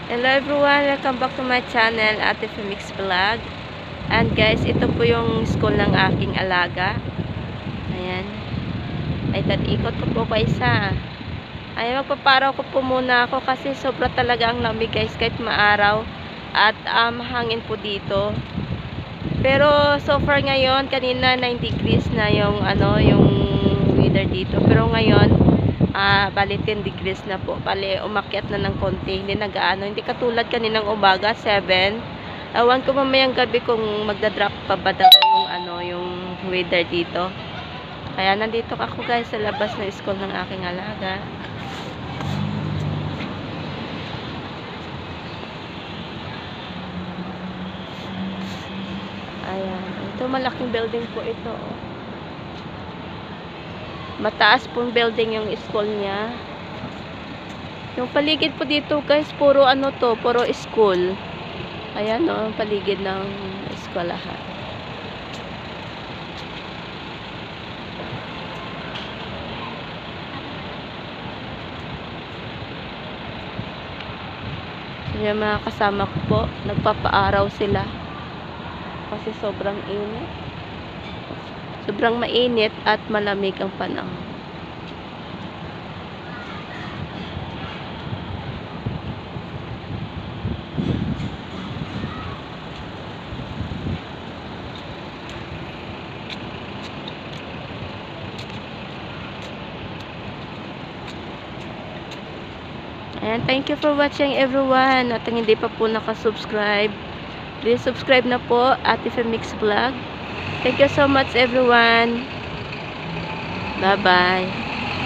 Hello everyone! Welcome back to my channel, Ate Femix Vlog. And guys, ito po yung school ng aking alaga. Ayan. Ay, ikot ko po pa isa. Ayan, magpaparaw ko po muna ako kasi sobra talaga ang lamig guys kahit maaraw. At hangin po dito. Pero so far ngayon, kanina 9 degrees na yung yung weather dito. Pero ngayon, bali 10 degrees na po. Bali, umakyat na ng konti. Hindi nagaano. Hindi katulad kaninang umaga, 7. Awan ko mamayang gabi kung magdadrop pa ba daw yung weather dito. Kaya nandito ako guys sa labas ng school ng aking alaga. Ayan. Ito, malaking building po ito. Mataas pong building yung school niya. Yung paligid po dito guys, puro puro school. Ayan o, paligid ng eskwelahan. So, yung mga kasama ko po, nagpapaaraw sila. Kasi sobrang init. Sobrang mainit at malamig ang panahon. And thank you for watching everyone. At hindi pa po nakasubscribe, please subscribe na po, Ate Femix Vlog. Thank you so much everyone. Bye bye.